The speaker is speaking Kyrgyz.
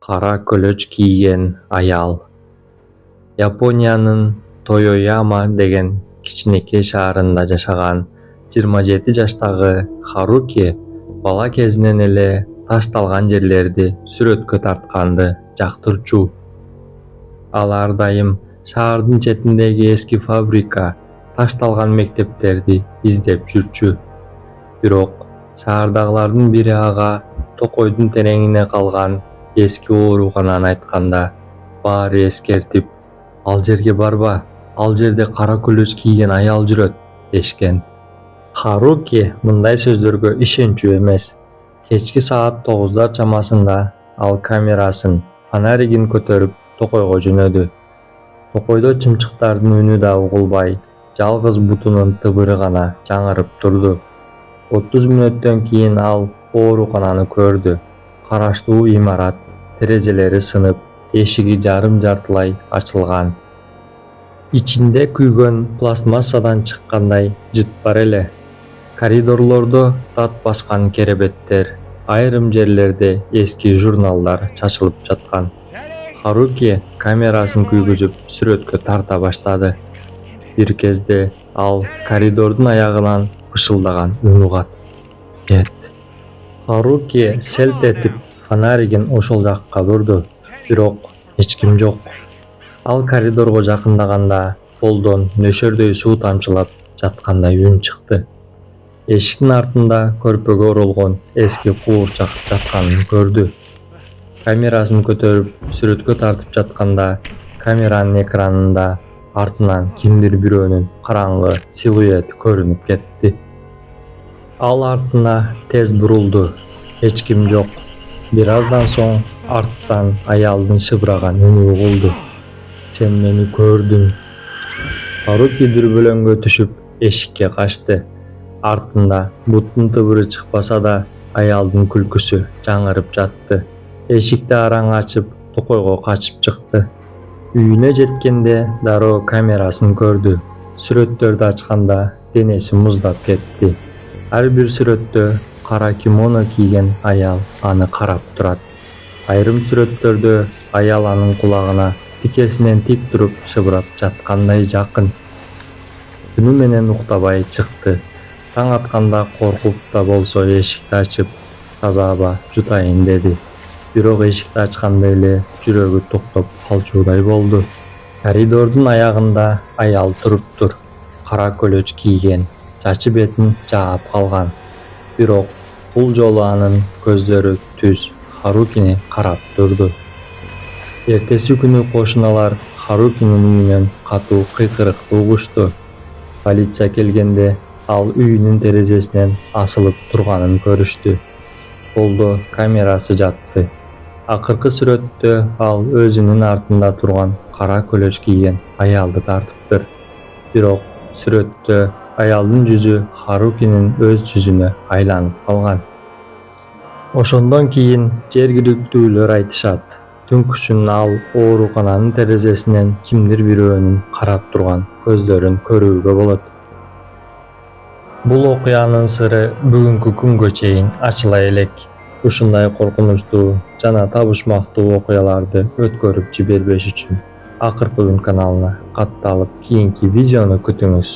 Кара көлөч кийген аял. Япониянын Тойояма деген кичинекей шаарында жашаган 27 жаштагы Харуки бала кезинен эле ташталган жерлерди сүрөткө тартканды жактырчу. Ал ар дайым шаардын четиндеги эски фабрика, ташталган мектептерди издеп жүрчү. Бирок шаардагылардын бири ага токойдун тереңине калган эски оорукананы айтканда, баары эскертип, ал жерге барба, ал жерде кара көлөч кийген аял жүрөт дешкен. Харуки мындай сөздөргө ишенчү эмес. Кечки саат 9 чамасында ал камерасын, фонаригин көтөрүп токойго жөнөдү. Токойдо чымчыктардын үнү да угулбай, жалгыз бутунун тыбыры гана жаңырып турду. 30 мүнөттөн кийин ал оорукананы көрдү. Караштуу имарат, терезелери сынып, эшиги жарым-жартылай ачылган. Ичинде күйгөн пластмассадан чыккандай жыт бар эле. Коридорлордо тат баскан керебеттер, айрым жерлерде эски журналдар чачылып жаткан. Харуки камерасын күйгүзүп сүрөткө тарта баштады. Бир кезде ал коридордун аягынан бышылдаган үн угат. Кет. Харуки селт этип фонаригин ошол жакка бурду, бирок эч ким жок. Ал коридорго жакындаганда полдон нөшөрдөй суу тамчылап жаткандай үн чыкты. Эшиктин артында көрпөгө оролгон эски куурчак жатканын көрдү. Камерасын көтөрүп сүрөткө тартып жатканда камеранын экранында артынан кимдир бирөөнүн караңгы силуэти көрүнүп кетти. Ал артына тез бурулду. Эч ким жок. Бир аздан соң арттан аялдын шыбыраган үнү угулду. Сен мени көрдүң. Харуки дүрбөлөңгө түшүп эшикке качты. Артында буттун тыбыры чыкпаса да, аялдын күлкүсү жаңырып жатты. Эшикти араң ачып, токойго качып чыкты. Үйүнө жеткенде дароо камерасын көрдү. Сүрөттөрдү ачканда денеси муздап кетти. Ар бир сүрөттө кара кимоно кийген аял аны карап турат. Айрым сүрөттөрдө аял анын кулагына тикесинен тик туруп шыбырап жаткандай жакын. Түнү менен уктабай чыкты. Таң атканда коркуп да болсо эшикти ачып, таза аба жутайын деди. Бирок эшикти ачканда эле жүрөгү токтоп калчудай болду. Коридордун аягында аял туруптур. Кара көлөч кийген, чачы бетин жаап калган. Бирок бул жолу анын көздөрү түз Харукини карап турду. Эртеси күнү кошуналар Харукинин үйүнөн катуу кыйкырыкты угушту. Полиция келгенде ал үйүнүн терезесинен асылып турганын көрүштү. Полдо камерасы жатты. Акыркы сүрөттө ал өзүнүн артында турган кара көлөч кийген аялды тартыптыр. Бирок сүрөттө аялдын жүзү Харукинин өз жүзүнө айланып калган. Ошондон кийин жергиликтүүлөр айтышат, түнкүсүн ал оорукананын терезесинен кимдир бирөөнүн карап турган көздөрүн көрүүгө болот. Бул окуянын сыры бүгүнкү күнгө чейин ачыла элек. Ушундай коркунучтуу жана табышмактуу окуяларды өткөрүп жибербеш үчүн Акыркы күн каналына катталып, кийинки видеону күтүңүз.